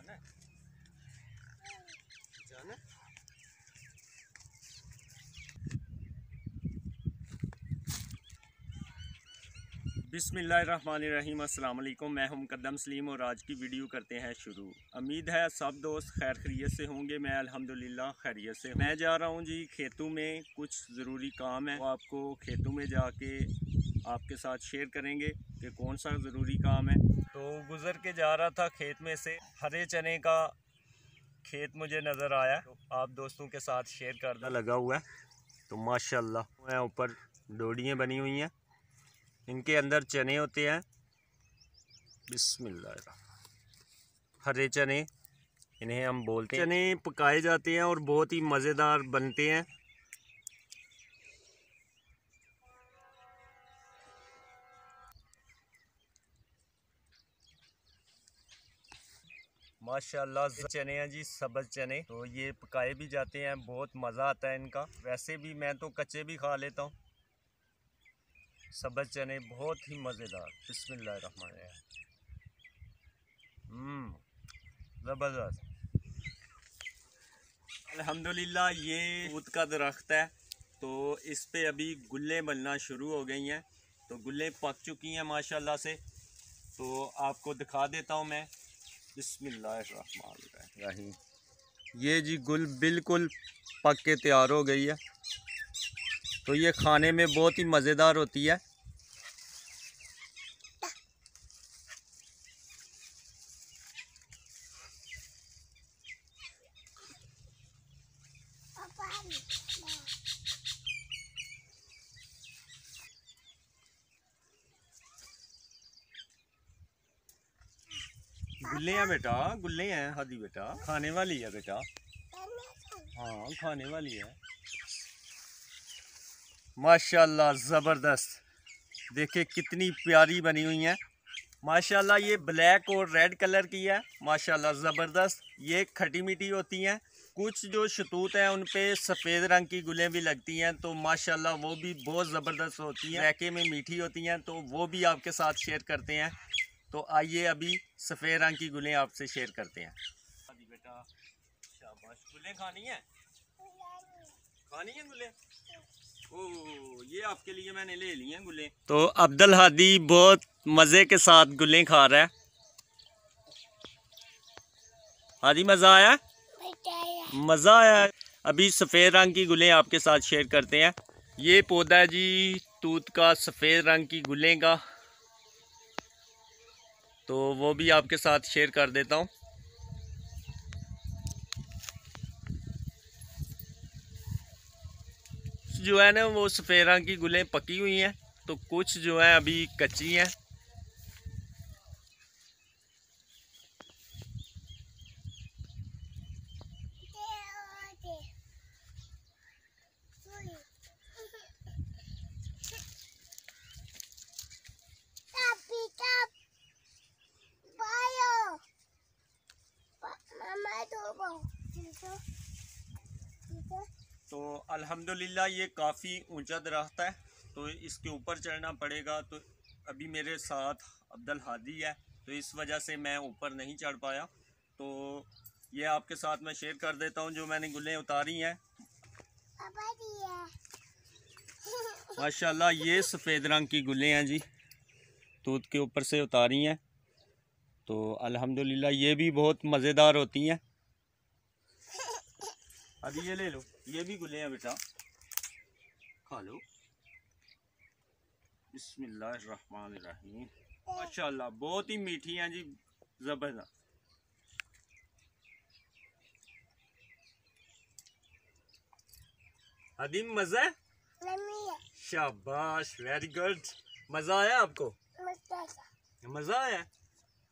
जाना जाना। बिस्मिल्लाहिर्रहमानिर्रहीम। अस्सलाम वालेकुम। मैं हूं मुक़द्दम सलीम और आज की वीडियो करते हैं शुरू। उम्मीद है सब दोस्त खैर खैरियत से होंगे। मैं अल्हम्दुलिल्लाह खैरियत से। मैं जा रहा हूं जी खेतों में, कुछ ज़रूरी काम है वो आपको खेतों में जाके आपके साथ शेयर करेंगे कि कौन सा ज़रूरी काम है। तो गुज़र के जा रहा था खेत में से, हरे चने का खेत मुझे नज़र आया, तो आप दोस्तों के साथ शेयर करना लगा हुआ है। तो माशाल्लाह ऊपर डोडियाँ बनी हुई हैं, इनके अंदर चने होते हैं। बिस्मिल्लाह, हरे चने इन्हें हम बोलते हैं। चने पकाए जाते हैं और बहुत ही मज़ेदार बनते हैं। माशाल्लाह चने हैं जी, सब्ज़ चने। तो ये पकाए भी जाते हैं, बहुत मज़ा आता है इनका। वैसे भी मैं तो कच्चे भी खा लेता हूँ। सब्ज़ चने बहुत ही मज़ेदार। बिस्मिल्लाहिर्रहमानिर्रहीम। ज़बरदस्त। अल्हम्दुलिल्लाह ये तूत का दरख्त है, तो इस पे अभी गुल्ले बनना शुरू हो गई हैं। तो गुल्ले पक चुकी हैं माशाल्लाह से। तो आपको दिखा देता हूँ मैं। बिस्मिल्लाहिर्रहमानिर्रहीम। ये जी गुल बिल्कुल पक के तैयार हो गई है। तो ये खाने में बहुत ही मज़ेदार होती है। गुल्ले हैं बेटा, गुल्ले हैं हादी बेटा, खाने वाली है बेटा। हाँ खाने वाली है। माशाल्लाह ज़बरदस्त। देखिए कितनी प्यारी बनी हुई हैं माशाल्लाह। ये ब्लैक और रेड कलर की है माशाल्लाह ज़बरदस्त। ये खटी मीठी होती हैं। कुछ जो शतूत हैं उन पे सफ़ेद रंग की गुलें भी लगती हैं, तो माशाल्लाह वो भी बहुत ज़बरदस्त होती हैं, रैके में मीठी होती हैं। तो वो भी आपके साथ शेयर करते हैं। तो आइए अभी सफ़ेद रंग की गुलें आपसे शेयर करते हैं। बेटा शाबाश, गुलें खानी है, खानी है गुलें। ओ ये आपके लिए मैंने ले ली हैं गुलें। तो अब्दुल हादी बहुत मज़े के साथ गुलें खा रहा है। हादी मज़ा आया, मज़ा आया। अभी सफ़ेद रंग की गुलें आपके साथ शेयर करते हैं। ये पौधा है जी तूत का, सफ़ेद रंग की गुलें का। तो वो भी आपके साथ शेयर कर देता हूँ। जो है ना वो सफ़ेद रंग की गुलें पकी हुई हैं, तो कुछ जो है अभी कच्ची हैं। तो अल्हम्दुलिल्लाह ये काफ़ी ऊंचा दरख्त है, तो इसके ऊपर चढ़ना पड़ेगा। तो अभी मेरे साथ अब्दुल हादी है, तो इस वजह से मैं ऊपर नहीं चढ़ पाया। तो ये आपके साथ मैं शेयर कर देता हूँ जो मैंने गुलें उतारी हैं। माशाल्लाह ये सफ़ेद रंग की गुलें हैं जी, तूत के ऊपर से उतारी हैं। तो अल्हम्दुलिल्लाह ये भी बहुत मज़ेदार होती हैं। अभी ये ले लो, ये भी गुलें हैं बेटा, खा लो। बिस्मिल्लाहिर्रहमानिर्रहीम। माशाल्लाह बहुत ही मीठी हैं जी, ज़बरदस्त। अदीम मज़ा है, शाबाश, वेरी गुड। मज़ा आया आपको, मज़ा आया।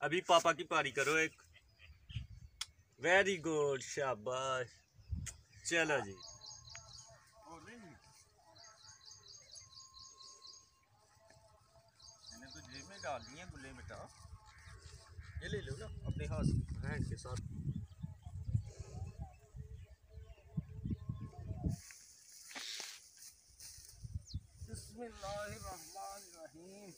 अभी पापा की पारी करो एक। वेरी गुड, शाबाश। चलो जी, मैंने तो जेब में डाल दी है गुल्ले बेटा। ये ले लो ना अपने हाथ हैंड के साथ। बिस्मिल्लाहिर्रहमानिर्रहीम।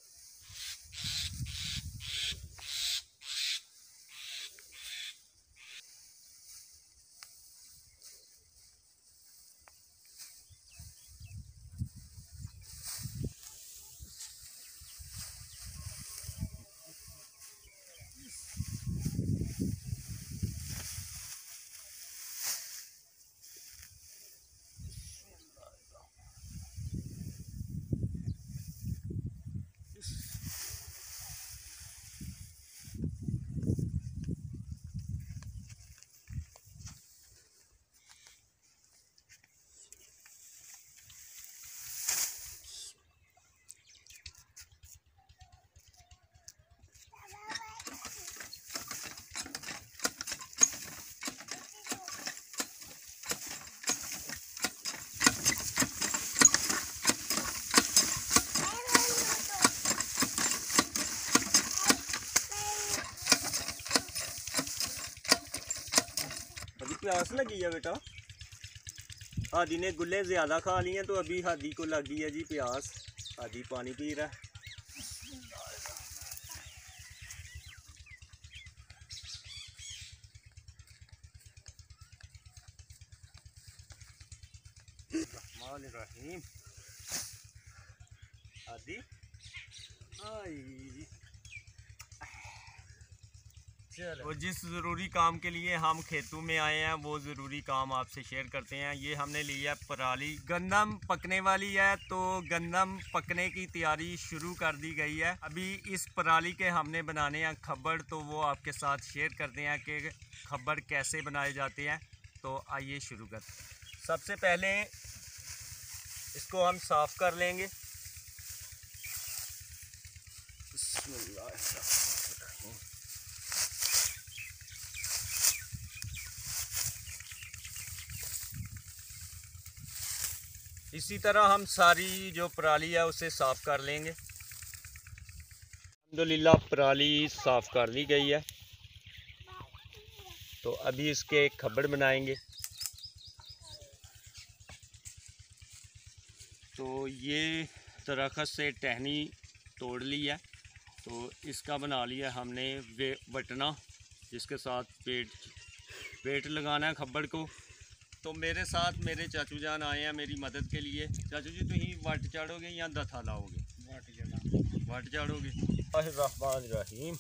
प्यास लगी है बेटा? हादी ने गुल्ले ज़्यादा खा लिए हैं तो अभी हादी को लगी है जी प्यास। हादी पानी पी रहा है। रहीम हादी वो जिस ज़रूरी काम के लिए हम खेतों में आए हैं वो ज़रूरी काम आपसे शेयर करते हैं। ये हमने लिया पराली, गंदम पकने वाली है तो गंदम पकने की तैयारी शुरू कर दी गई है। अभी इस पराली के हमने बनाने हैं खब्बड़, तो वो आपके साथ शेयर करते हैं कि खब्बड़ कैसे बनाए जाते हैं। तो आइए शुरू करते हैं। सबसे पहले इसको हम साफ़ कर लेंगे। इसी तरह हम सारी जो पराली है उसे साफ़ कर लेंगे। अल्हम्दुलिल्लाह पराली साफ़ कर ली गई है, तो अभी इसके खब्बड़ बनाएंगे। तो ये दरख्त से टहनी तोड़ ली है, तो इसका बना लिया हमने वटना, जिसके साथ पेट लगाना है खब्बड़ को। तो मेरे साथ मेरे चाचू जान आए हैं मेरी मदद के लिए। चाचू जी तुम वट चाड़ोगे या दथा लाओगे? वट चाड़ोगे। रहमान रहीम।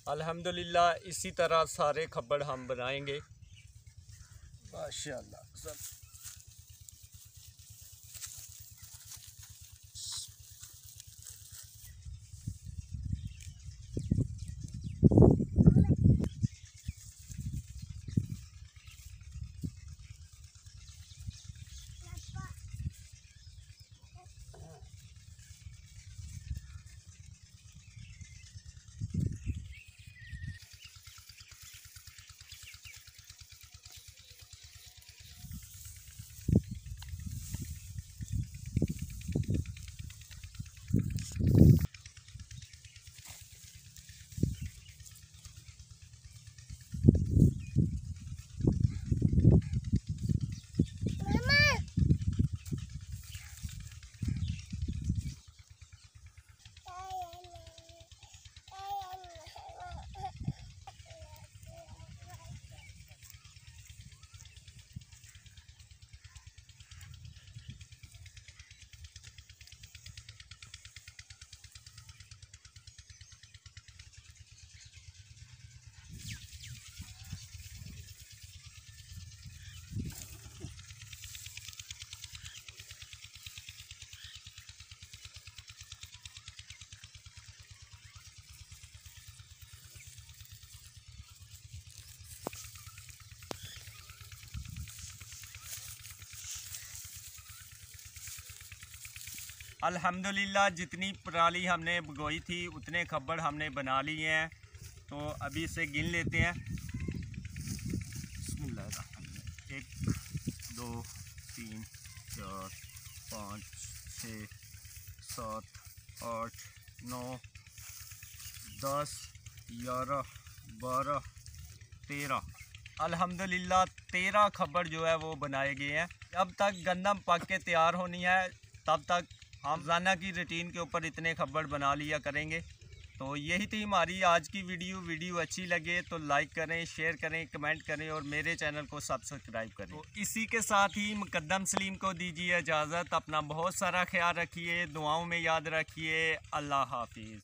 अल्हम्दुलिल्लाह इसी तरह सारे खब्बड़ हम बनाएंगे माशाअल्लाह सब। अल्हम्दुलिल्लाह जितनी पराली हमने भगोई थी उतने खब्बड़ हमने बना लिए हैं। तो अभी इसे गिन लेते हैं। 1 2 3 4 5 6 7 8 9 10 11 12 13 अल्हम्दुलिल्लाह 13 खब्बर जो है वो बनाए गए हैं। जब तक गंदम पक के तैयार होनी है तब तक हम रोज़ाना की रूटीन के ऊपर इतने खब्बर बना लिया करेंगे। तो यही थी हमारी आज की वीडियो अच्छी लगे तो लाइक करें, शेयर करें, कमेंट करें और मेरे चैनल को सब्सक्राइब करें। तो इसी के साथ ही मुकद्दम सलीम को दीजिए इजाज़त। अपना बहुत सारा ख्याल रखिए, दुआओं में याद रखिए। अल्लाह हाफिज़।